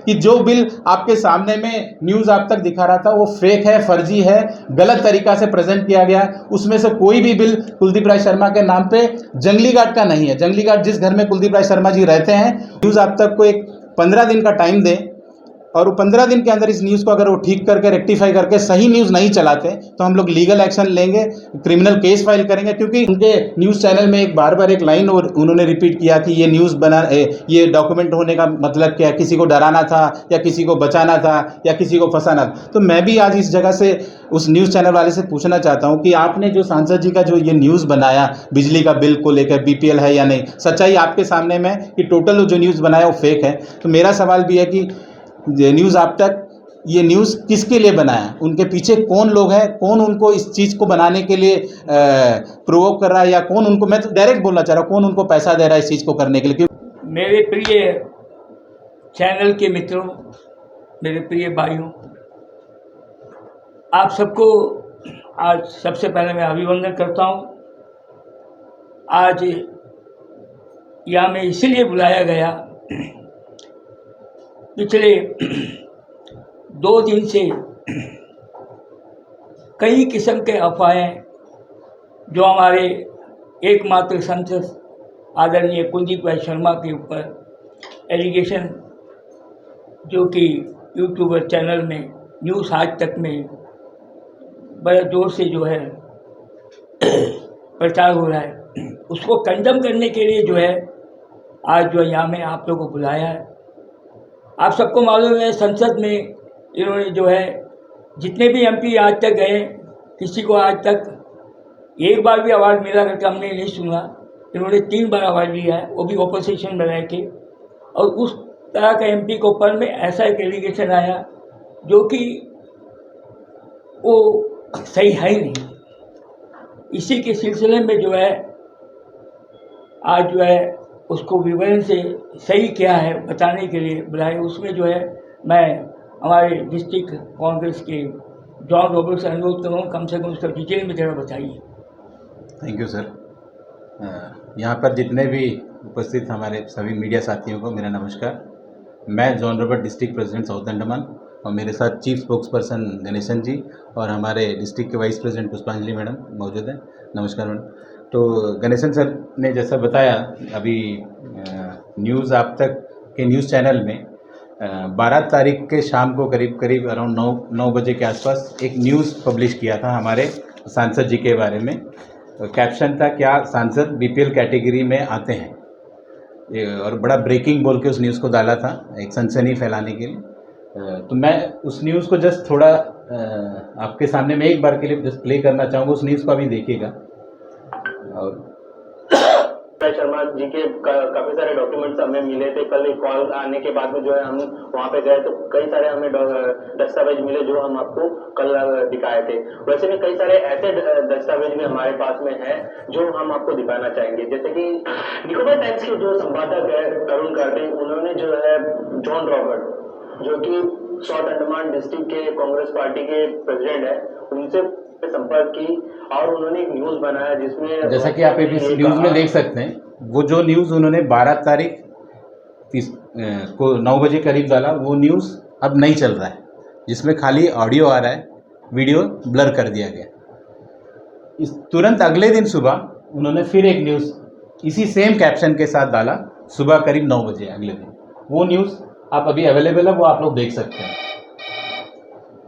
कि जो बिल आपके सामने में न्यूज़ आप तक दिखा रहा था वो फेक है, फर्जी है, गलत तरीका से प्रेजेंट किया गया। उसमें से कोई भी बिल कुलदीप राय शर्मा के नाम पे जंगली घाट का नहीं है। जंगली घाट जिस घर में कुलदीप राय शर्मा जी रहते हैं, न्यूज़ आप तक को एक 15 दिन का टाइम दें और वो 15 दिन के अंदर इस न्यूज़ को अगर वो ठीक करके रेक्टिफाई करके सही न्यूज़ नहीं चलाते तो हम लोग लीगल एक्शन लेंगे, क्रिमिनल केस फाइल करेंगे। क्योंकि उनके न्यूज़ चैनल में एक बार एक लाइन और उन्होंने रिपीट किया कि ये न्यूज़ ये डॉक्यूमेंट होने का मतलब क्या, किसी को डराना था या किसी को बचाना था या किसी को फंसाना था। तो मैं भी आज इस जगह से उस न्यूज़ चैनल वाले से पूछना चाहता हूँ कि आपने जो सांसद जी का जो ये न्यूज़ बनाया बिजली का बिल को लेकर, बीपीएल है या नहीं, सच्चाई आपके सामने में कि टोटल जो न्यूज़ बनाया वो फेक है। तो मेरा सवाल भी है कि ये न्यूज़ आप तक ये न्यूज़ किसके लिए बनाया, उनके पीछे कौन लोग हैं, कौन उनको इस चीज़ को बनाने के लिए प्रोवोक कर रहा है, या कौन उनको, मैं तो डायरेक्ट बोलना चाह रहा हूँ, कौन उनको पैसा दे रहा है इस चीज़ को करने के लिए। क्योंकि मेरे प्रिय चैनल के मित्रों, मेरे प्रिय भाइयों, आप सबको आज सबसे पहले मैं अभिवंदन करता हूँ। आज यहाँ में इसलिए बुलाया गया, पिछले 2 दिन से कई किस्म के अफवाहें जो हमारे एकमात्र सांसद आदरणीय कुलदीप राय शर्मा के ऊपर एलिगेशन, जो कि यूट्यूबर चैनल में न्यूज़ आज तक में बड़े जोर से जो है प्रचार हो रहा है, उसको कंडम करने के लिए जो है आज जो यहाँ में आप लोगों को बुलाया है। आप सबको मालूम है संसद में इन्होंने जो है जितने भी एमपी आज तक गए, किसी को आज तक एक बार भी अवार्ड मिला करके हमने नहीं सुना। इन्होंने 3 बार अवार्ड लिया है, वो भी ऑपोजिशन में रह के। और उस तरह का एमपी के ऊपर में ऐसा एक एलिगेशन आया जो कि वो सही है ही नहीं। इसी के सिलसिले में जो है आज जो है उसको विवरण से सही क्या है बताने के लिए बुलाए। उसमें जो है मैं हमारे डिस्ट्रिक्ट कांग्रेस के जॉन रॉबर्ट से अनुरोध करूँ कम से कम उसका डिटेल में जरा बताइए। Thank you sir. यहाँ पर जितने भी उपस्थित हमारे सभी मीडिया साथियों को मेरा नमस्कार। मैं John Robert, district president south Andaman, और मेरे साथ चीफ स्पोक्स पर्सन गणेशन जी और हमारे डिस्ट्रिक्ट के वाइस प्रेसिडेंट पुष्पांजलि मैडम मौजूद हैं। नमस्कार मैडम। तो गणेशन सर ने जैसा बताया, अभी न्यूज़ आप तक के न्यूज़ चैनल में 12 तारीख के शाम को करीब अराउंड 9 बजे के आसपास एक न्यूज़ पब्लिश किया था हमारे सांसद जी के बारे में। कैप्शन था, क्या सांसद बीपीएल कैटेगरी में आते हैं, और बड़ा ब्रेकिंग बोल के उस न्यूज़ को डाला था एक सनसनी फैलाने के लिए। तो मैं उस न्यूज़ को जस्ट थोड़ा आपके सामने में एक बार के लिए जस्ट प्ले करना चाहूँगा। उस न्यूज़ को अभी देखिएगा। और शर्मा जी के काफी सारे डॉक्यूमेंट्स हमें मिले थे। कल कॉल आने के बाद में जो है हम वहाँ पे गए तो कई सारे हमें दस्तावेज मिले जो हम आपको कल दिखाए थे। वैसे में कई सारे ऐसे दस्तावेज भी हमारे पास में है जो हम आपको दिखाना चाहेंगे। जैसे कि निकोबार टाइम्स के जो संपादक है अरुण कार्टे, उन्होंने जो है जॉन रॉबर्ट, जो कि साउथ अंडमान डिस्ट्रिक्ट के कांग्रेस पार्टी के प्रेसिडेंट है, उनसे संपर्क की और उन्होंने एक न्यूज़ बनाया जिसमें, जैसा कि आप इस न्यूज़ में देख सकते हैं, वो जो न्यूज़ उन्होंने 12 तारीख को 9 बजे करीब डाला, वो न्यूज़ अब नहीं चल रहा है, जिसमें खाली ऑडियो आ रहा है, वीडियो ब्लर कर दिया गया। इस तुरंत अगले दिन सुबह उन्होंने फिर एक न्यूज़ इसी सेम कैप्शन के साथ डाला, सुबह करीब 9 बजे अगले दिन। वो न्यूज़ आप अभी अवेलेबल है, वो आप लोग देख सकते हैं।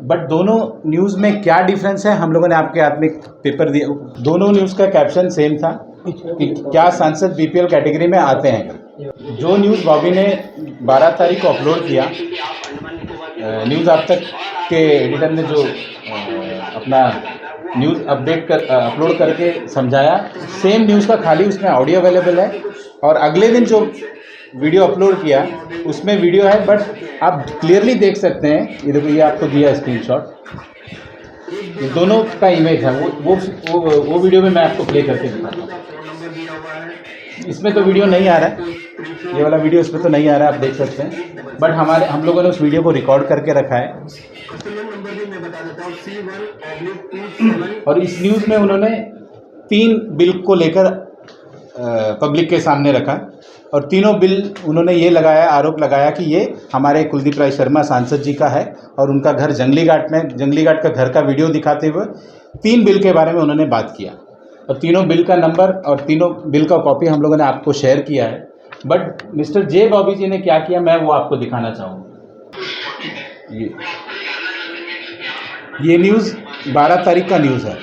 बट दोनों न्यूज़ में क्या डिफरेंस है, हम लोगों ने आपके हाथ में पेपर दिया। दोनों न्यूज़ का कैप्शन सेम था कि क्या सांसद बीपीएल कैटेगरी में आते हैं। जो न्यूज़ बॉबी ने 12 तारीख को अपलोड किया, न्यूज़ आप तक के एडिटर ने जो अपना न्यूज़ अपलोड करके समझाया, सेम न्यूज़ का खाली उसमें ऑडियो अवेलेबल है। और अगले दिन जो वीडियो अपलोड किया उसमें वीडियो है, बट आप क्लियरली देख सकते हैं, ये देखो, ये आपको दिया स्क्रीनशॉट, ये दोनों का इमेज है। वो वीडियो में मैं आपको प्ले करके दिखाता हूँ। इसमें तो वीडियो नहीं आ रहा है, ये वाला वीडियो इसमें तो नहीं आ रहा है, आप देख सकते हैं। बट हम लोगों ने उस वीडियो को रिकॉर्ड करके रखा है। और इस न्यूज़ में उन्होंने 3 बिल को लेकर पब्लिक के सामने रखा और तीनों बिल उन्होंने ये लगाया, आरोप लगाया कि ये हमारे कुलदीप राय शर्मा सांसद जी का है और उनका घर जंगली घाट में, जंगली घाट का घर का वीडियो दिखाते हुए 3 बिल के बारे में उन्होंने बात किया और तीनों बिल का नंबर और तीनों बिल का कॉपी हम लोगों ने आपको शेयर किया है। बट मिस्टर जे बॉबी जी ने क्या किया, मैं वो आपको दिखाना चाहूँगा। ये न्यूज़ 12 तारीख का न्यूज़ है।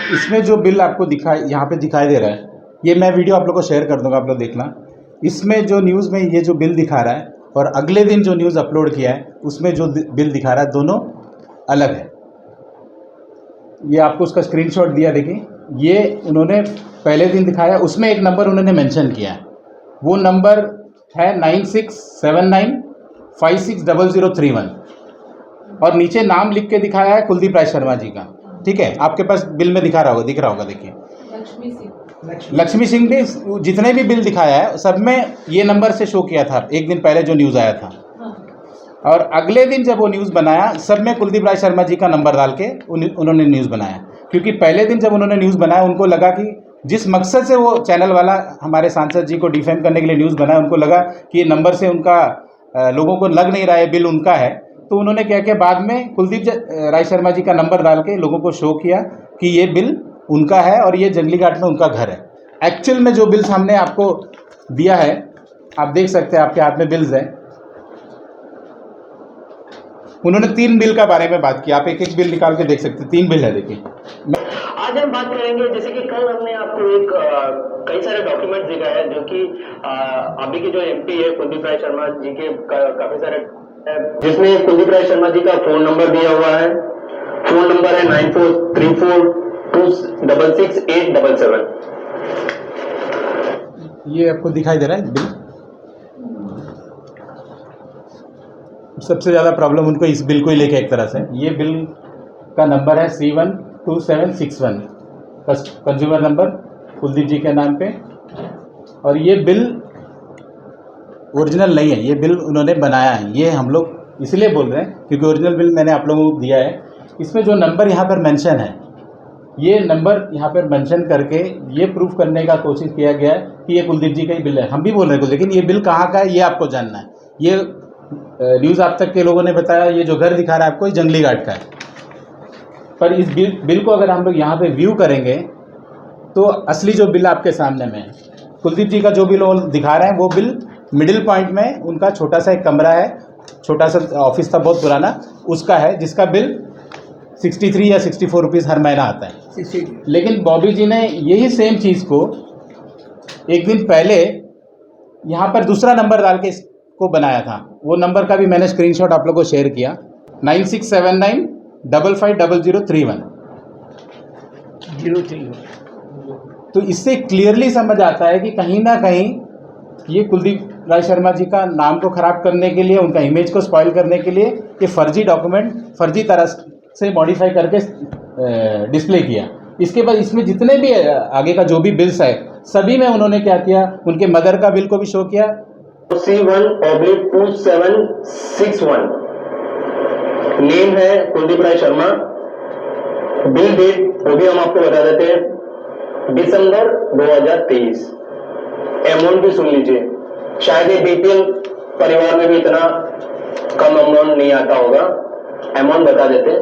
इसमें जो बिल आपको यहाँ पे दिखाई दे रहा है, ये मैं वीडियो आप लोग को शेयर कर दूंगा, आप लोग देखना। इसमें जो न्यूज़ में ये जो बिल दिखा रहा है और अगले दिन जो न्यूज़ अपलोड किया है उसमें जो बिल दिखा रहा है, दोनों अलग है। ये आपको उसका स्क्रीनशॉट दिया, देखिए ये उन्होंने पहले दिन दिखाया, उसमें एक नंबर उन्होंने मेंशन किया है, वो नंबर है 9679560031 और नीचे नाम लिख के दिखाया है कुलदीप राय शर्मा जी का। ठीक है, आपके पास बिल में दिख रहा होगा, देखिए लक्ष्मी सिंह ने जितने भी बिल दिखाया है सब में ये नंबर से शो किया था एक दिन पहले जो न्यूज़ आया था। और अगले दिन जब वो न्यूज़ बनाया सब में कुलदीप राय शर्मा जी का नंबर डाल के उन्होंने न्यूज़ बनाया, क्योंकि पहले दिन जब उन्होंने न्यूज़ बनाया उनको लगा कि जिस मकसद से वो चैनल वाला हमारे सांसद जी को डिफेम करने के लिए न्यूज़ बनाया, उनको लगा कि ये नंबर से उनका लोगों को लग नहीं रहा है बिल उनका है, तो उन्होंने क्या किया, बाद में कुलदीप राय शर्मा जी का नंबर डाल के लोगों को शो किया कि ये बिल उनका है और ये जंगली घाट में उनका घर है। एक्चुअल में जो बिल सामने आपको दिया है, आप देख सकते हैं, आपके हाथ में बिल्स हैं। उन्होंने 3 बिल का बारे में बात की, आप एक एक बिल निकाल के देख सकते हैं, 3 बिल है, देखिए। आज हम बात करेंगे, जैसे कि कल हमने आपको एक कई सारे डॉक्यूमेंट दिखाए हैं जो कि अभी के जो एमपी है कुलदीप राय शर्मा जी के काफी सारे, जिसमें कुलदीप राय शर्मा जी का फोन नंबर दिया हुआ है। फोन नंबर है 9434266877। ये आपको दिखाई दे रहा है बिल। सबसे ज़्यादा प्रॉब्लम उनको इस बिल को ही लेके एक तरह से, ये बिल का नंबर है C12761, कंज्यूमर नंबर कुलदीप जी के नाम पे, और ये बिल ओरिजिनल नहीं है, ये बिल उन्होंने बनाया है। ये हम लोग इसलिए बोल रहे हैं क्योंकि ओरिजिनल बिल मैंने आप लोगों को दिया है, इसमें जो नंबर यहाँ पर मेंशन है, ये नंबर यहाँ पर मेंशन करके ये प्रूफ करने का कोशिश किया गया है कि ये कुलदीप जी का ही बिल है। हम भी बोल रहे हैं, लेकिन ये बिल कहाँ का है ये आपको जानना है। ये न्यूज़ आप तक के लोगों ने बताया, ये जो घर दिखा रहा है आपको, जंगली घाट का है। पर इस बिल को अगर हम लोग यहाँ पे व्यू करेंगे तो असली जो बिल आपके सामने में है, कुलदीप जी का जो बिल दिखा रहे हैं, वो बिल मिडिल पॉइंट में उनका छोटा सा एक कमरा है, छोटा सा ऑफिस था बहुत पुराना, उसका है, जिसका बिल 63 या 64 रुपीज़ हर महीना आता है। लेकिन बॉबी जी ने यही सेम चीज़ को एक दिन पहले यहाँ पर दूसरा नंबर डाल के इसको बनाया था। वो नंबर का भी मैंने स्क्रीनशॉट आप लोगों को शेयर किया, 9679550031। तो इससे क्लियरली समझ आता है कि कहीं ना कहीं ये कुलदीप राय शर्मा जी का नाम को ख़राब करने के लिए, उनका इमेज को स्पॉइल करने के लिए ये फर्जी डॉक्यूमेंट फर्जी तरह से मॉडिफाई करके डिस्प्ले किया। इसके बाद इसमें जितने भी आगे का जो भी बिल्स है, सभी में उन्होंने क्या किया, उनके मदर का बिल को भी शो किया, C1/2761, नेम है कुलदीप राय शर्मा, बिल डेट वो भी हम आपको बता देते हैं, दिसंबर 2023। अमाउंट भी सुन लीजिए, शायद ये बीपीएल परिवार में भी इतना कम अमाउंट नहीं आता होगा। अमाउंट बता देते हैं।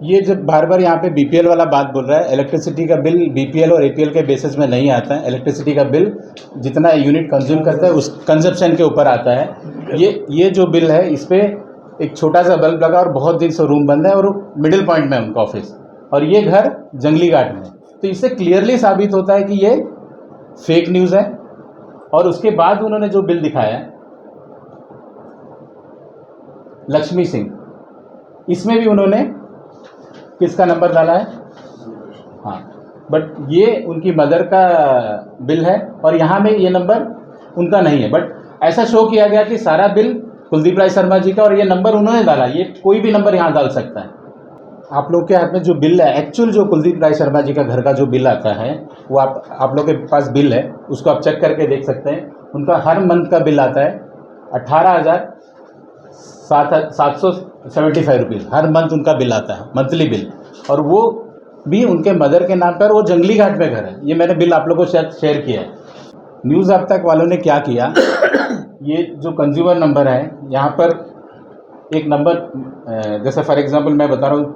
ये जब बार बार यहाँ पे बीपीएल वाला बात बोल रहा है, इलेक्ट्रिसिटी का बिल बीपीएल और एपीएल के बेसिस में नहीं आता है। इलेक्ट्रिसिटी का बिल जितना यूनिट कंज्यूम करता है उस कंजप्शन के ऊपर आता है। ये जो बिल है, इस पर एक छोटा सा बल्ब लगा और बहुत दिन से रूम बंद है और मिडिल पॉइंट में है उनका ऑफिस, और ये घर जंगली घाट में। तो इससे क्लियरली साबित होता है कि ये फेक न्यूज़ है। और उसके बाद उन्होंने जो बिल दिखाया लक्ष्मी सिंह, इसमें भी उन्होंने किसका नंबर डाला है, हाँ, बट ये उनकी मदर का बिल है और यहाँ में ये नंबर उनका नहीं है। बट ऐसा शो किया गया कि सारा बिल कुलदीप राय शर्मा जी का, और ये नंबर उन्होंने डाला, ये कोई भी नंबर यहाँ डाल सकता है। आप लोग के हाथ में जो बिल है, एक्चुअल जो कुलदीप राय शर्मा जी का घर का जो बिल आता है वो आप लोग के पास बिल है, उसको आप चेक करके देख सकते हैं। उनका हर मंथ का बिल आता है 18,775 रुपीज़, हर मंथ उनका बिल आता है, मंथली बिल। और वो भी उनके मदर के नाम पर, वो जंगली घाट में घर है। ये मैंने बिल आप लोगों को शायद शेयर किया है। न्यूज़ अब तक वालों ने क्या किया, ये जो कंज्यूमर नंबर है, यहाँ पर एक नंबर, जैसे फॉर एग्जांपल मैं बता रहा हूँ,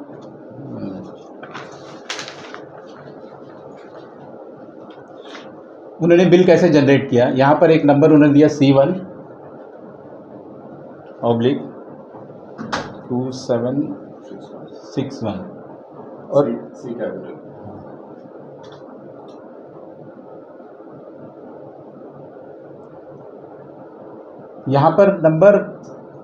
उन्होंने बिल कैसे जनरेट किया। यहाँ पर एक नंबर उन्होंने दिया C1/2761 और सी कैपिटल। यहाँ पर नंबर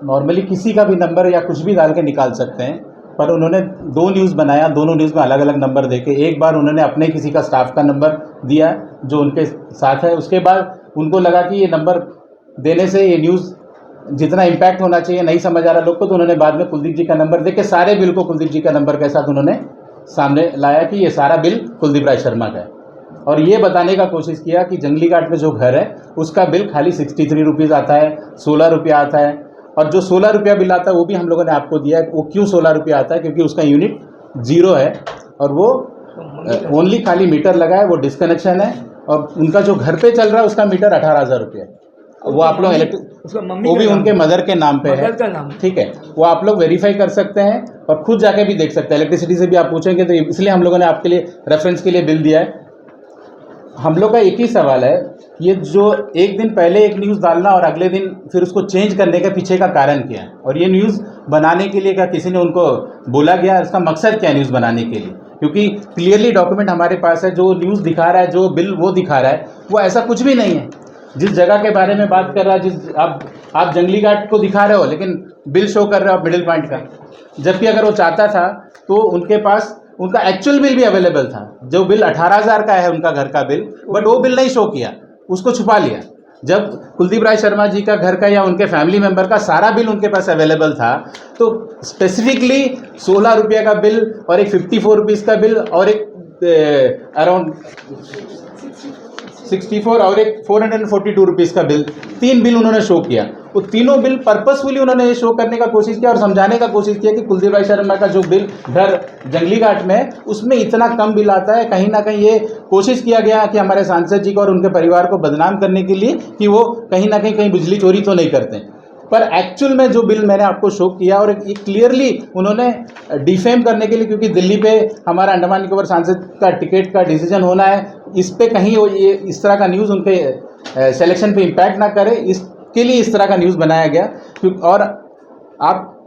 नॉर्मली किसी का भी नंबर या कुछ भी डाल के निकाल सकते हैं, पर उन्होंने 2 न्यूज़ बनाया, दोनों न्यूज़ में अलग अलग नंबर देके, एक बार उन्होंने अपने किसी का स्टाफ का नंबर दिया जो उनके साथ है, उसके बाद उनको लगा कि ये नंबर देने से ये न्यूज़ जितना इम्पैक्ट होना चाहिए नहीं समझ आ रहा लोग को, तो उन्होंने बाद में कुलदीप जी का नंबर देके सारे बिल को कुलदीप जी का नंबर के साथ उन्होंने सामने लाया कि ये सारा बिल कुलदीप राय शर्मा का है। और ये बताने का कोशिश किया कि जंगली घाट में जो घर है उसका बिल खाली 63 रुपीज़ आता है, 16 रुपया आता है। और जो 16 रुपया बिल आता है वो भी हम लोगों ने आपको दिया है। वो क्यों 16 रुपया आता है, क्योंकि उसका यूनिट 0 है और वो ओनली खाली मीटर लगा है, वो डिस्कनेक्शन है। और उनका जो घर पे चल रहा है उसका मीटर 18,000 रुपया है। वो आप लोग वो भी उनके मदर के नाम पे है, ठीक है। वो आप लोग वेरीफाई कर सकते हैं और खुद जाके भी देख सकते हैं। इलेक्ट्रिसिटी से भी आप पूछेंगे तो इसलिए हम लोगों ने आपके लिए रेफरेंस के लिए बिल दिया है। हम लोग का एक ही सवाल है, ये जो एक दिन पहले एक न्यूज़ डालना और अगले दिन फिर उसको चेंज करने के पीछे का कारण क्या है, और ये न्यूज़ बनाने के लिए क्या किसी ने उनको बोला गया, इसका मकसद क्या है न्यूज़ बनाने के लिए? क्योंकि क्लियरली डॉक्यूमेंट हमारे पास है, जो न्यूज़ दिखा रहा है, जो बिल वो दिखा रहा है, वो ऐसा कुछ भी नहीं है। जिस जगह के बारे में बात कर रहा है, जिस आप जंगली घाट को दिखा रहे हो लेकिन बिल शो कर रहे हो आप मिडिल पॉइंट का, जबकि अगर वो चाहता था तो उनके पास उनका एक्चुअल बिल भी अवेलेबल था। जो बिल 18,000 का है उनका घर का बिल, बट वो बिल नहीं शो किया, उसको छुपा लिया। जब कुलदीप राय शर्मा जी का घर का या उनके फैमिली मेंबर का सारा बिल उनके पास अवेलेबल था, तो स्पेसिफिकली 16 रुपये का बिल और एक 54 रुपीज़ का बिल और एक अराउंड 64 और एक 442 रुपीज़ का बिल, 3 बिल उन्होंने शो किया। वो तीनों बिल पर्पसफुली उन्होंने ये शो करने का कोशिश किया और समझाने का कोशिश किया कि कुलदीप राय शर्मा का जो बिल घर जंगली घाट में है उसमें इतना कम बिल आता है। कहीं ना कहीं ये कोशिश किया गया कि हमारे सांसद जी को और उनके परिवार को बदनाम करने के लिए कि वो कहीं ना कहीं बिजली चोरी तो नहीं करते। पर एक्चुअल में जो बिल मैंने आपको शो किया और ये क्लियरली उन्होंने डिफेम करने के लिए, क्योंकि दिल्ली पे हमारा अंडमान निकोबार सांसद का टिकट का डिसीजन होना है, इस पे कहीं ये इस तरह का न्यूज़ उनके सिलेक्शन पे इम्पैक्ट ना करे, इसके लिए इस तरह का न्यूज़ बनाया गया। और आप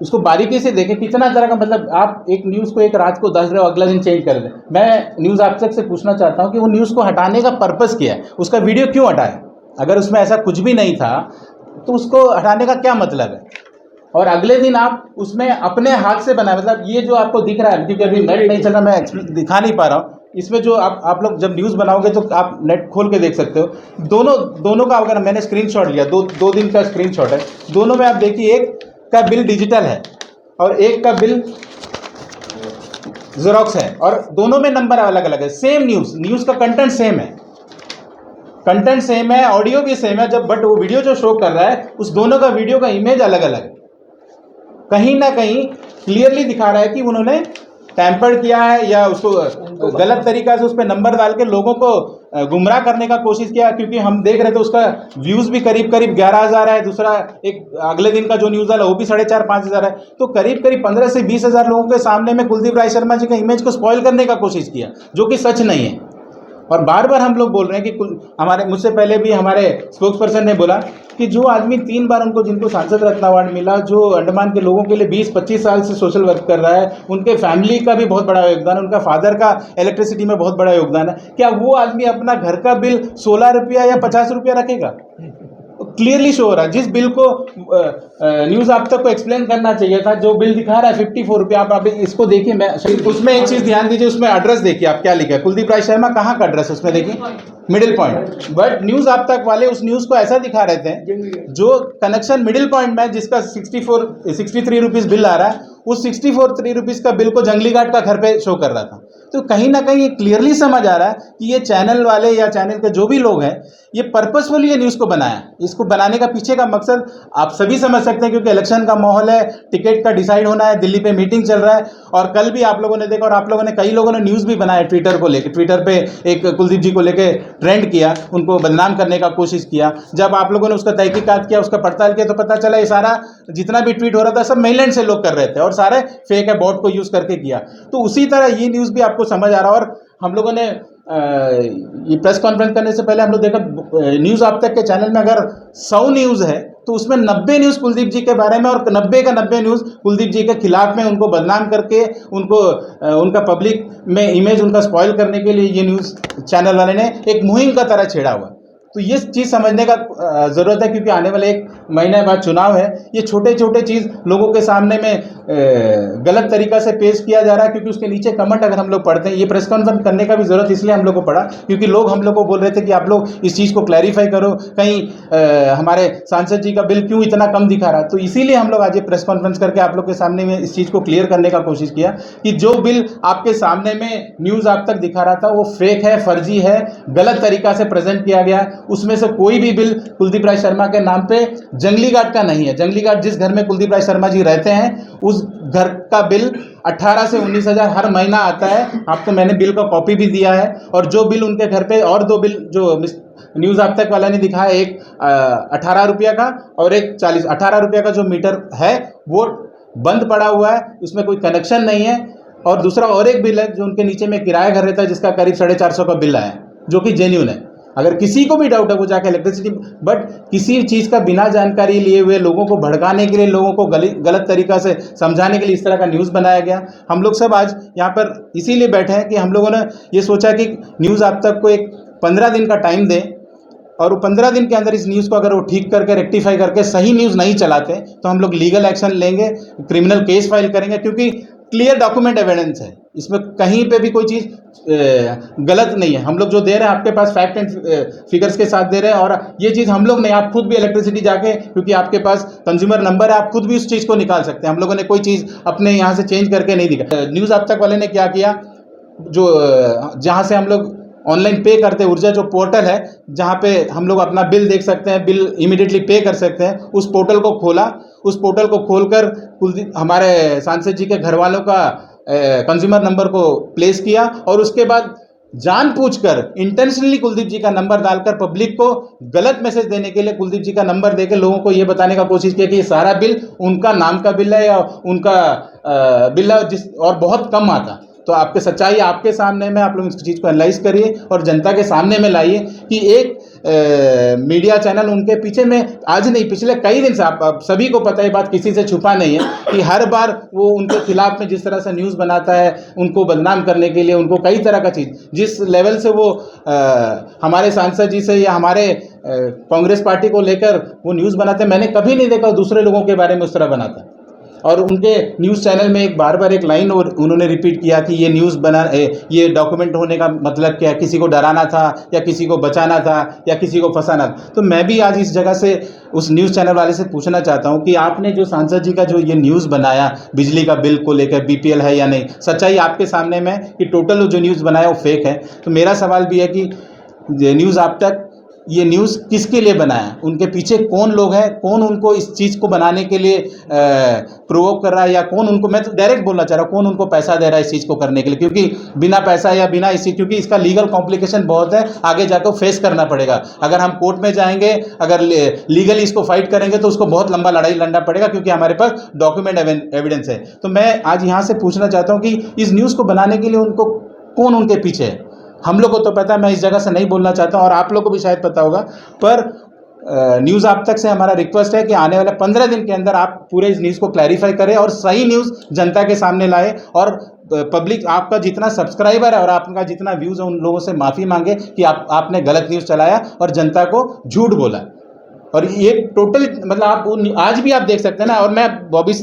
उसको बारीकी से देखें, कितना तरह का, मतलब आप एक न्यूज़ को एक रात को 10 रहे हो, अगला दिन चेंज कर दें। मैं न्यूज़ आप तक से पूछना चाहता हूँ कि वो न्यूज़ को हटाने का पर्पज़ क्या है, उसका वीडियो क्यों हटाया? अगर उसमें ऐसा कुछ भी नहीं था तो उसको हटाने का क्या मतलब है? और अगले दिन आप उसमें अपने हाथ से बनाए, मतलब ये जो आपको दिख रहा है, क्योंकि अभी नेट नहीं चल रहा, मैं दिखा नहीं पा रहा हूँ। इसमें जो आप लोग जब न्यूज़ बनाओगे तो आप नेट खोल के देख सकते हो। दोनों का अगर मैंने स्क्रीनशॉट लिया, दो दिन का स्क्रीनशॉट है, दोनों में आप देखिए एक का बिल डिजिटल है और एक का बिल ज़ेरॉक्स है, और दोनों में नंबर अलग अलग है। सेम न्यूज़ का कंटेंट सेम है, ऑडियो भी सेम है, जब बट वो वीडियो जो शो कर रहा है उस दोनों का वीडियो का इमेज अलग अलग है। कहीं ना कहीं क्लियरली दिखा रहा है कि उन्होंने टैंपर किया है या उसको गलत तरीका से उस पर नंबर डाल के लोगों को गुमराह करने का कोशिश किया। क्योंकि हम देख रहे थे उसका व्यूज़ भी करीब 11,000 है, दूसरा एक अगले दिन का जो न्यूज़ डाला वो भी 4,500-5,000 है। तो करीब 15 से 20,000 लोगों के सामने में कुलदीप राय शर्मा जी का इमेज को स्पॉइल करने का कोशिश किया, जो कि सच नहीं है। और बार बार हम लोग बोल रहे हैं कि मुझसे पहले भी हमारे स्पोक्स पर्सन ने बोला कि जो आदमी 3 बार जिनको सांसद रत्न अवार्ड मिला, जो अंडमान के लोगों के लिए 20-25 साल से सोशल वर्क कर रहा है, उनके फैमिली का भी बहुत बड़ा योगदान है, उनका फादर का इलेक्ट्रिसिटी में बहुत बड़ा योगदान है, क्या वो आदमी अपना घर का बिल 16 रुपया या 50 रुपया रखेगा? क्लियरली शो हो रहा है। जिस बिल को न्यूज़ आप तक को एक्सप्लेन करना चाहिए था, जो बिल दिखा रहा है 54 रुपये, आप इसको देखिए। मैं उसमें एक चीज़ ध्यान दीजिए, उसमें एड्रेस देखिए आप क्या लिखा है, कुलदीप राय शर्मा कहाँ का एड्रेस है उसमें देखिए, मिडिल पॉइंट। बट न्यूज़ आप तक वाले उस न्यूज़ को ऐसा दिखा रहे थे जो कनेक्शन मिडिल पॉइंट में, जिसका 63 रुपीज़ बिल आ रहा है, उस 63 रुपीज़ का बिल को जंगली घाट का घर पे शो कर रहा था। तो कहीं ना कहीं ये क्लियरली समझ आ रहा है कि ये चैनल वाले या चैनल के जो भी लोग हैं, ये पर्पसफुली ये न्यूज़ को बनाया। इसको बनाने का पीछे का मकसद आप सभी समझ सकते हैं, क्योंकि इलेक्शन का माहौल है, टिकट का डिसाइड होना है, दिल्ली पे मीटिंग चल रहा है। और कल भी आप लोगों ने देखा, और आप लोगों ने, कई लोगों ने न्यूज़ भी बनाया ट्विटर को लेकर, ट्विटर पे एक कुलदीप जी को लेकर ट्रेंड किया, उनको बदनाम करने का कोशिश किया। जब आप लोगों ने उसका तहकीकात किया, उसका पड़ताल किया, तो पता चला ये सारा जितना भी ट्वीट हो रहा था सब मेनलैंड से लोग कर रहे थे और सारे फेक है, बॉट को यूज़ करके किया। तो उसी तरह ये न्यूज़ भी आपको समझ आ रहा है। और हम लोगों ने ये प्रेस कॉन्फ्रेंस करने से पहले हम लोग देखा, न्यूज़ आप तक के चैनल में अगर 100 न्यूज़ है तो उसमें 90 न्यूज़ कुलदीप जी के बारे में, और 90 का 90 न्यूज़ कुलदीप जी के खिलाफ में, उनको बदनाम करके, उनको उनका पब्लिक में इमेज उनका स्पॉइल करने के लिए ये न्यूज़ चैनल वाले ने एक मुहिम का तरह छेड़ा हुआ। तो ये चीज़ समझने का ज़रूरत है, क्योंकि आने वाले 1 महीने बाद चुनाव है। ये छोटे छोटे चीज़ लोगों के सामने में गलत तरीक़ा से पेश किया जा रहा है, क्योंकि उसके नीचे कमेंट अगर हम लोग पढ़ते हैं, ये प्रेस कॉन्फ्रेंस करने का भी ज़रूरत इसलिए हम लोग को पड़ा क्योंकि लोग हम लोग को बोल रहे थे कि आप लोग इस चीज़ को क्लैरिफाई करो, कहीं हमारे सांसद जी का बिल क्यों इतना कम दिखा रहा है। तो इसीलिए हम लोग आज ये प्रेस कॉन्फ्रेंस करके आप लोग के सामने में इस चीज़ को क्लियर करने का कोशिश किया कि जो बिल आपके सामने में न्यूज़ आप तक दिखा रहा था वो फेक है, फर्जी है, गलत तरीक़ा से प्रेजेंट किया गया। उसमें से कोई भी बिल कुलदीप राय शर्मा के नाम पे जंगली घाट का नहीं है। जंगली घाट जिस घर में कुलदीप राय शर्मा जी रहते हैं, उस घर का बिल 18 से 19 हज़ार हर महीना आता है। आपको मैंने बिल का कॉपी भी दिया है। और जो बिल उनके घर पे, और 2 बिल जो न्यूज़ आप तक वाला ने दिखाया, एक 18 रुपये का और एक 18 रुपये का जो मीटर है वो बंद पड़ा हुआ है, उसमें कोई कनेक्शन नहीं है। और दूसरा और एक बिल है जो उनके नीचे में किराया घर रहता है, जिसका करीब 450 का बिल आया है, जो कि जेन्युइन है। अगर किसी को भी डाउट है वो जाके इलेक्ट्रिसिटी, बट किसी चीज़ का बिना जानकारी लिए हुए लोगों को भड़काने के लिए, लोगों को गलत तरीक़ा से समझाने के लिए इस तरह का न्यूज़ बनाया गया। हम लोग सब आज यहाँ पर इसीलिए बैठे हैं कि हम लोगों ने ये सोचा कि न्यूज़ आप तक को एक 15 दिन का टाइम दें, और वो 15 दिन के अंदर इस न्यूज़ को अगर वो ठीक करके, रेक्टिफाई करके सही न्यूज़ नहीं चलाते तो हम लोग लीगल एक्शन लेंगे, क्रिमिनल केस फाइल करेंगे, क्योंकि क्लियर डॉक्यूमेंट एविडेंस है, इसमें कहीं पे भी कोई चीज़ गलत नहीं है। हम लोग जो दे रहे हैं आपके पास फैक्ट एंड फिगर्स के साथ दे रहे हैं। और ये चीज़ हम लोग नहीं, आप खुद भी इलेक्ट्रिसिटी जाके, क्योंकि आपके पास कंज्यूमर नंबर है, आप खुद भी उस चीज़ को निकाल सकते हैं। हम लोगों ने कोई चीज़ अपने यहाँ से चेंज करके नहीं दिखा। न्यूज़ आप तक वाले ने क्या किया, जो जहाँ से हम लोग ऑनलाइन पे करते हैं, ऊर्जा जो पोर्टल है जहाँ पे हम लोग अपना बिल देख सकते हैं, बिल इमीडिएटली पे कर सकते हैं, उस पोर्टल को खोला। उस पोर्टल को खोलकर हमारे सांसद जी के घर वालों का कंज्यूमर नंबर को प्लेस किया, और उसके बाद जानबूझकर इंटेंशनली कुलदीप जी का नंबर डालकर पब्लिक को गलत मैसेज देने के लिए कुलदीप जी का नंबर देकर लोगों को ये बताने का कोशिश किया कि ये सारा बिल उनका नाम का बिल है या उनका बिल है, और बहुत कम आता। तो आपके सच्चाई आपके सामने में, आप लोग इस चीज़ को एनालाइज करिए और जनता के सामने में लाइए कि एक मीडिया चैनल उनके पीछे में आज नहीं, पिछले कई दिन से, आप सभी को पता है, बात किसी से छुपा नहीं है कि हर बार वो उनके खिलाफ में जिस तरह से न्यूज़ बनाता है, उनको बदनाम करने के लिए, उनको कई तरह का चीज़, जिस लेवल से वो हमारे सांसद जी से या हमारे कांग्रेस पार्टी को लेकर वो न्यूज़ बनाते हैं, मैंने कभी नहीं देखा दूसरे लोगों के बारे में उस तरह बनाता। और उनके न्यूज़ चैनल में एक बार एक लाइन और उन्होंने रिपीट किया कि ये न्यूज़ ये डॉक्यूमेंट होने का मतलब क्या है, किसी को डराना था या किसी को बचाना था या किसी को फंसाना था। तो मैं भी आज इस जगह से उस न्यूज़ चैनल वाले से पूछना चाहता हूं कि आपने जो सांसद जी का जो ये न्यूज़ बनाया बिजली का बिल को लेकर, बीपीएल है या नहीं, सच्चाई आपके सामने में कि टोटल जो न्यूज़ बनाया वो फेक है। तो मेरा सवाल भी है कि न्यूज़ आप तक ये न्यूज़ किसके लिए बनाया, उनके पीछे कौन लोग हैं, कौन उनको इस चीज़ को बनाने के लिए प्रोवोक कर रहा है, या कौन उनको, मैं तो डायरेक्ट बोलना चाह रहा हूँ, कौन उनको पैसा दे रहा है इस चीज़ को करने के लिए, क्योंकि बिना पैसा या बिना इसी, क्योंकि इसका लीगल कॉम्प्लिकेशन बहुत है, आगे जाकर फेस करना पड़ेगा। अगर हम कोर्ट में जाएंगे, अगर लीगली इसको फाइट करेंगे तो उसको बहुत लंबा लड़ाई लड़ना पड़ेगा, क्योंकि हमारे पास डॉक्यूमेंट एविडेंस है। तो मैं आज यहाँ से पूछना चाहता हूँ कि इस न्यूज़ को बनाने के लिए उनको कौन उनके पीछे है। हम लोग को तो पता है, मैं इस जगह से नहीं बोलना चाहता हूँ और आप लोग को भी शायद पता होगा, पर न्यूज़ आप तक से हमारा रिक्वेस्ट है कि आने वाले 15 दिन के अंदर आप पूरे इस न्यूज़ को क्लैरिफाई करें और सही न्यूज़ जनता के सामने लाए, और पब्लिक, आपका जितना सब्सक्राइबर है और आपका जितना व्यूज़ है, उन लोगों से माफ़ी मांगे कि आपने गलत न्यूज़ चलाया और जनता को झूठ बोला। और ये टोटल मतलब आप आज भी आप देख सकते हैं ना। और मैं बॉबी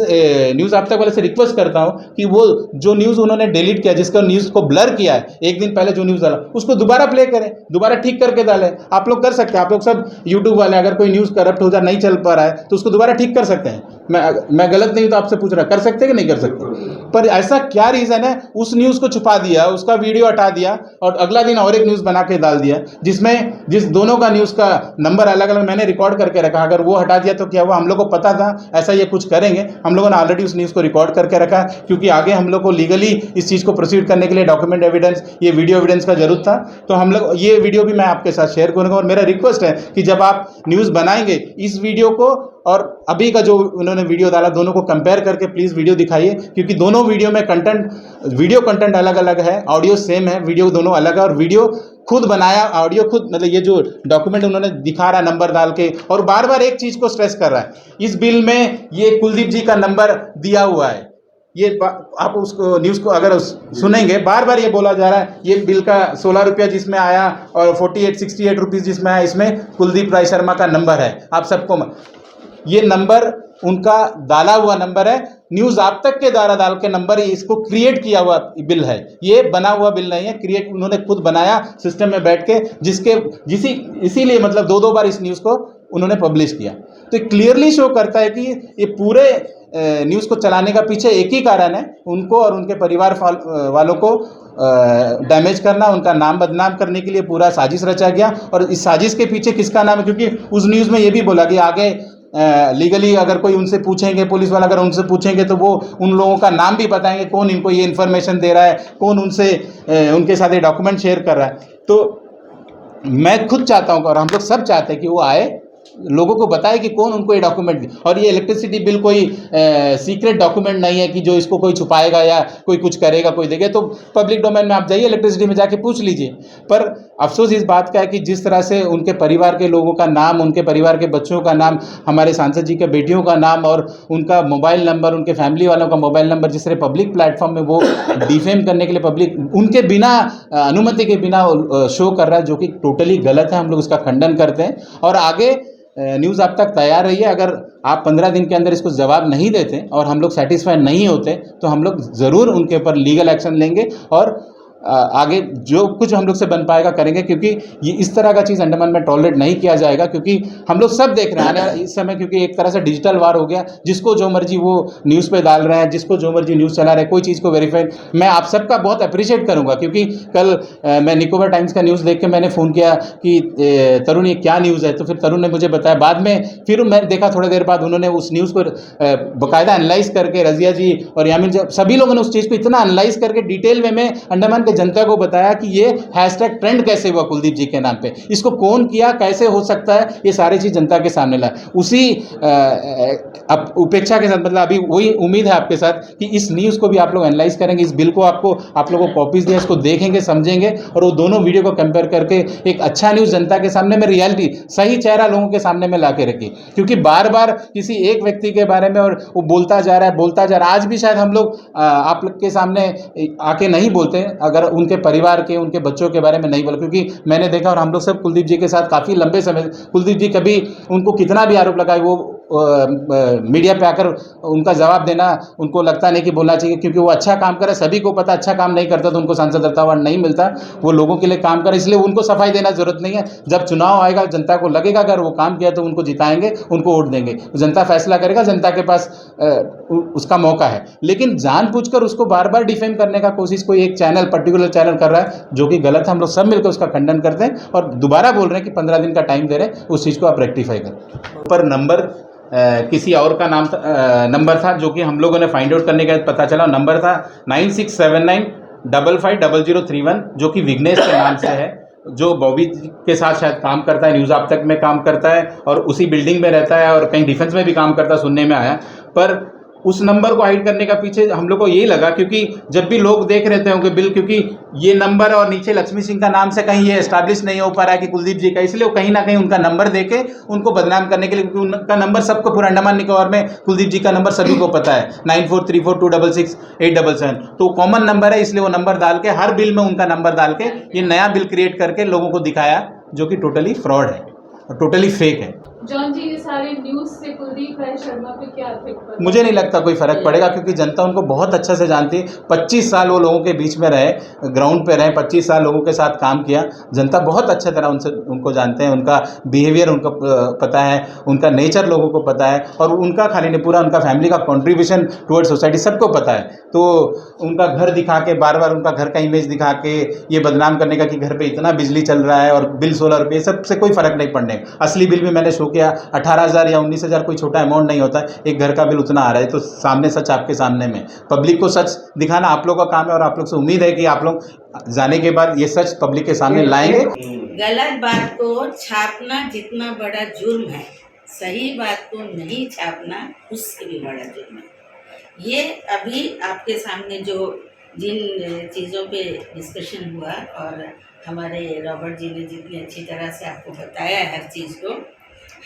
न्यूज़ आप तक वाले से रिक्वेस्ट करता हूँ कि वो जो न्यूज़ उन्होंने डिलीट किया, जिसका न्यूज़ को ब्लर किया है एक दिन पहले जो न्यूज़ डाला, उसको दोबारा प्ले करें, दोबारा ठीक करके डालें। आप लोग कर सकते हैं, आप लोग सब यूट्यूब वाले, अगर कोई न्यूज़ करप्ट हो जाए, नहीं चल पा रहा है तो उसको दोबारा ठीक कर सकते हैं। मैं गलत नहीं तो आपसे पूछ रहा, कर सकते हैं कि नहीं कर सकते? पर ऐसा क्या रीज़न है, उस न्यूज़ को छुपा दिया, उसका वीडियो हटा दिया और अगला दिन और एक न्यूज़ बना के डाल दिया, जिस दोनों का न्यूज़ का नंबर अलग अलग मैंने रिकॉर्ड करके रखा। अगर वो हटा दिया तो क्या हुआ? हम लोग को पता था ऐसा ये कुछ करेंगे, हम लोगों ने ऑलरेडी उस न्यूज़ को रिकॉर्ड करके रखा है, क्योंकि आगे हम लोग को लीगली इस चीज़ को प्रोसीड करने के लिए डॉक्यूमेंट एविडेंस, ये वीडियो एविडेंस का जरूरत था। तो हम लोग ये वीडियो भी मैं आपके साथ शेयर करूँगा। और मेरा रिक्वेस्ट है कि जब आप न्यूज़ बनाएंगे, इस वीडियो को और अभी का जो उन्होंने वीडियो डाला, दोनों को कंपेयर करके प्लीज़ वीडियो दिखाइए, क्योंकि दोनों वीडियो में वीडियो कंटेंट अलग अलग है, ऑडियो सेम है, वीडियो दोनों अलग है। और वीडियो खुद बनाया, ऑडियो खुद, मतलब ये जो डॉक्यूमेंट उन्होंने दिखा रहा नंबर डाल के, और बार बार एक चीज़ को स्ट्रेस कर रहा है, इस बिल में ये कुलदीप जी का नंबर दिया हुआ है। ये आप उसको न्यूज़ को अगर सुनेंगे, बार बार ये बोला जा रहा है, ये बिल का 16 रुपया जिसमें आया और 68 रुपीज़ जिसमें आया, इसमें कुलदीप राय शर्मा का नंबर है। आप सबको ये नंबर उनका डाला हुआ नंबर है, न्यूज़ आप तक के द्वारा डाल के नंबर, इसको क्रिएट किया हुआ बिल है, ये बना हुआ बिल नहीं है, क्रिएट उन्होंने खुद बनाया सिस्टम में बैठ के, इसीलिए मतलब दो बार इस न्यूज़ को उन्होंने पब्लिश किया। तो क्लियरली शो करता है कि ये पूरे न्यूज़ को चलाने का पीछे एक ही कारण है, उनको और उनके परिवार वालों को डैमेज करना, उनका नाम बदनाम करने के लिए पूरा साजिश रचा गया। और इस साजिश के पीछे किसका नाम है? क्योंकि उस न्यूज़ में ये भी बोला कि आगे लीगली अगर कोई उनसे पूछेंगे, पुलिस वाला अगर उनसे पूछेंगे तो वो उन लोगों का नाम भी बताएंगे, कौन इनको ये इन्फॉर्मेशन दे रहा है, कौन उनके साथ ये डॉक्यूमेंट शेयर कर रहा है। तो मैं खुद चाहता हूँ और हम लोग सब चाहते हैं कि वो आए, लोगों को बताए कि कौन उनको ये डॉक्यूमेंट, और ये इलेक्ट्रिसिटी बिल कोई सीक्रेट डॉक्यूमेंट नहीं है कि जो इसको कोई छुपाएगा या कोई कुछ करेगा, कोई देगा। तो पब्लिक डोमेन में आप जाइए, इलेक्ट्रिसिटी में जाके पूछ लीजिए। पर अफसोस इस बात का है कि जिस तरह से उनके परिवार के लोगों का नाम, उनके परिवार के बच्चों का नाम, हमारे सांसद जी के बेटियों का नाम और उनका मोबाइल नंबर, उनके फैमिली वालों का मोबाइल नंबर, जिस तरह पब्लिक प्लेटफॉर्म में वो डिफेम करने के लिए पब्लिक उनके बिना अनुमति के बिना शो कर रहा है, जो कि टोटली गलत है। हम लोग इसका खंडन करते हैं और आगे न्यूज़ आप तक तैयार रही है। अगर आप 15 दिन के अंदर इसको जवाब नहीं देते और हम लोग सेटिस्फाइड नहीं होते तो हम लोग ज़रूर उनके ऊपर लीगल एक्शन लेंगे और आगे जो कुछ हम लोग से बन पाएगा करेंगे, क्योंकि ये इस तरह का चीज़ अंडमान में टॉलरेट नहीं किया जाएगा। क्योंकि हम लोग सब देख रहे हैं इस समय, क्योंकि एक तरह से डिजिटल वार हो गया, जिसको जो मर्जी वो न्यूज़ पे डाल रहे हैं, जिसको जो मर्जी न्यूज़ चला रहे हैं, कोई चीज़ को वेरीफाई। मैं आप सबका बहुत अप्रिशिएट करूँगा, क्योंकि कल मैं निकोबार टाइम्स का न्यूज़ देख के मैंने फ़ोन किया कि तरुण ये क्या न्यूज़ है, तो फिर तरुण ने मुझे बताया। बाद में फिर मैं देखा, थोड़ी देर बाद उन्होंने उस न्यूज़ को बाकायदा एनालाइज करके, रजिया जी और यामिन सभी लोगों ने उस चीज़ को इतना एनालाइज करके डिटेल में अंडमान के जनता को बताया कि ये हैशटैग ट्रेंड कैसे हुआ कुलदीप जी के नाम पे, इसको कौन किया, कैसे हो सकता है, ये सारी चीज़ जनता के सामने लाए। उसी उपेक्षा के साथ, मतलब अभी वही उम्मीद है आपके साथ कि इस न्यूज़ को भी आप लोग एनालाइज करेंगे, इस बिल को आप लोगों को कॉपीज दिया, इसको देखेंगे, समझेंगे और वो दोनों वीडियो को कंपेयर करके एक अच्छा न्यूज़ जनता के सामने में, रियलिटी सही चेहरा लोगों के सामने में ला के रखी। क्योंकि बार बार किसी एक व्यक्ति के बारे में और वो बोलता जा रहा है। आज भी शायद हम लोग आप लोग के सामने आके नहीं बोलते अगर उनके परिवार के, उनके बच्चों के बारे में नहीं बोला। क्योंकि मैंने देखा और हम लोग सब कुलदीप जी के साथ काफ़ी लंबे समय, कुलदीप जी कभी उनको कितना भी आरोप लगाए, वो मीडिया पे आकर उनका जवाब देना उनको लगता नहीं कि बोलना चाहिए, क्योंकि वो अच्छा काम करे, सभी को पता, अच्छा काम नहीं करता तो उनको सांसद रत्न अवार्ड नहीं मिलता। वो लोगों के लिए काम करे, इसलिए उनको सफाई देना जरूरत नहीं है। जब चुनाव आएगा, जनता को लगेगा अगर वो काम किया तो उनको जिताएंगे, उनको वोट देंगे, जनता फैसला करेगा, जनता के पास उसका मौका है। लेकिन जानबूझकर उसको बार बार डिफेम करने का कोशिश कोई एक चैनल, पर्टिकुलर चैनल कर रहा है, जो कि गलत है। हम लोग सब मिलकर उसका खंडन करते हैं और दोबारा बोल रहे हैं कि 15 दिन का टाइम दे रहे हैं, उस चीज़ को आप रेक्टिफाई करें। पर नंबर किसी और का नंबर था, जो कि हम लोगों ने फाइंड आउट करने का पता चला। नंबर था 9679550031, जो कि विघ्नेश के नाम से है, जो बॉबी के साथ शायद काम करता है, न्यूज़ आप तक में काम करता है और उसी बिल्डिंग में रहता है और कहीं डिफेंस में भी काम करता है, सुनने में आया। पर उस नंबर को हाइड करने का पीछे हम लोग को यही लगा, क्योंकि जब भी लोग देख रहे होंगे बिल, क्योंकि ये नंबर और नीचे लक्ष्मी सिंह का नाम से कहीं ये एस्टैब्लिश नहीं हो पा रहा है कि कुलदीप जी का, इसलिए वो कहीं ना कहीं उनका नंबर देके उनको बदनाम करने के लिए, क्योंकि उनका नंबर सबको पूरा अंडमान निकोबार में कुलदीप जी का नंबर सभी को पता है, 9434266877, तो कॉमन नंबर है, इसलिए वो नंबर डाल के हर बिल में उनका नंबर डाल के ये नया बिल क्रिएट करके लोगों को दिखाया, जो कि टोटली फ्रॉड है और टोटली फेक है। जॉन जी, ये सारे न्यूज़ से कुलदीप राय शर्मा पे क्या इफेक्ट पड़ा? मुझे नहीं लगता कोई फ़र्क पड़ेगा, क्योंकि जनता उनको बहुत अच्छे से जानती है। 25 साल वो लोगों के बीच में रहे, ग्राउंड पे रहे, 25 साल लोगों के साथ काम किया। जनता बहुत अच्छे तरह उनको जानते हैं, उनका बिहेवियर उनको पता है, उनका नेचर लोगों को पता है, और उनका खाली नहीं, पूरा उनका फैमिली का कंट्रीब्यूशन टुवर्ड्स सोसाइटी सबको पता है। तो उनका घर दिखा के, बार बार उनका घर का इमेज दिखा के ये बदनाम करने का कि घर पे इतना बिजली चल रहा है और बिल 16 रुपये, सबसे कोई फ़र्क नहीं पड़ने। असली बिल भी मैंने शो किया, 18,000 या 19,000 कोई छोटा अमाउंट नहीं होता है, एक घर का बिल उतना आ रहा है। तो सामने सच आपके सामने में, पब्लिक को सच दिखाना आप लोग का काम है, और आप लोग से उम्मीद है कि आप लोग जाने के बाद ये सच पब्लिक के सामने लाएंगे। गलत बात को छापना जितना बड़ा जुर्म है, सही बात को नहीं छापना उससे भी बड़ा जुर्म है। ये अभी आपके सामने जो जिन चीज़ों पे डिस्कशन हुआ, और हमारे रॉबर्ट जी ने जितनी अच्छी तरह से आपको बताया है हर चीज़ को,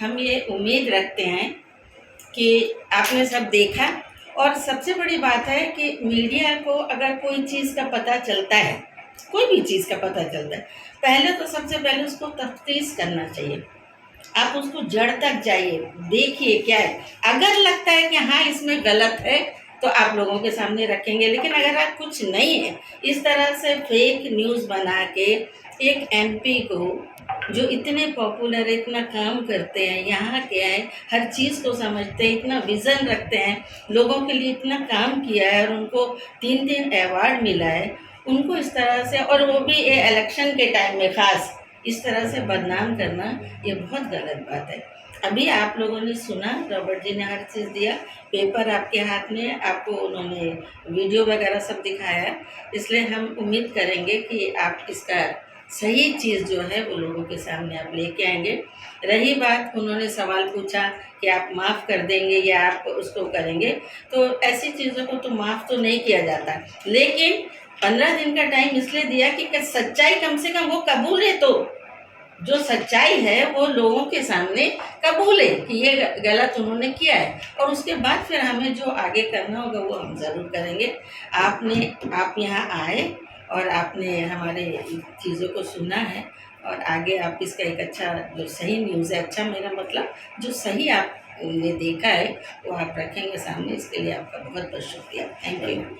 हम ये उम्मीद रखते हैं कि आपने सब देखा। और सबसे बड़ी बात है कि मीडिया को अगर कोई चीज़ का पता चलता है, कोई भी चीज़ का पता चलता है, पहले तो सबसे पहले उसको तफ्तीश करना चाहिए। आप उसको जड़ तक जाइए, देखिए क्या है। अगर लगता है कि हाँ इसमें गलत है तो आप लोगों के सामने रखेंगे, लेकिन अगर आप कुछ नहीं है, इस तरह से फेक न्यूज़ बना के एक एमपी को जो इतने पॉपुलर है, इतना काम करते हैं, यहाँ के हैं, हर चीज़ को समझते हैं, इतना विज़न रखते हैं, लोगों के लिए इतना काम किया है, और उनको 3 अवार्ड मिला है, उनको इस तरह से, और वो भी इलेक्शन के टाइम में ख़ास, इस तरह से बदनाम करना ये बहुत गलत बात है। अभी आप लोगों ने सुना, रॉबर्ट जी ने हर चीज़ दिया, पेपर आपके हाथ में, आपको उन्होंने वीडियो वगैरह सब दिखाया, इसलिए हम उम्मीद करेंगे कि आप इसका सही चीज़ जो है वो लोगों के सामने आप लेके आएंगे। रही बात, उन्होंने सवाल पूछा कि आप माफ़ कर देंगे या आप उसको करेंगे, तो ऐसी चीज़ों को तो माफ़ तो नहीं किया जाता, लेकिन 15 दिन का टाइम इसलिए दिया कि सच्चाई कम से कम वो कबूले, तो जो सच्चाई है वो लोगों के सामने कबूले कि ये गलत उन्होंने किया है, और उसके बाद फिर हमें जो आगे करना होगा वो हम ज़रूर करेंगे। आप यहाँ आए और आपने हमारे चीज़ों को सुना है, और आगे आप इसका एक अच्छा, जो सही न्यूज़ है, अच्छा मेरा मतलब जो सही आपने देखा है वो आप रखेंगे सामने, इसके लिए आपका बहुत बहुत शुक्रिया। Thank you.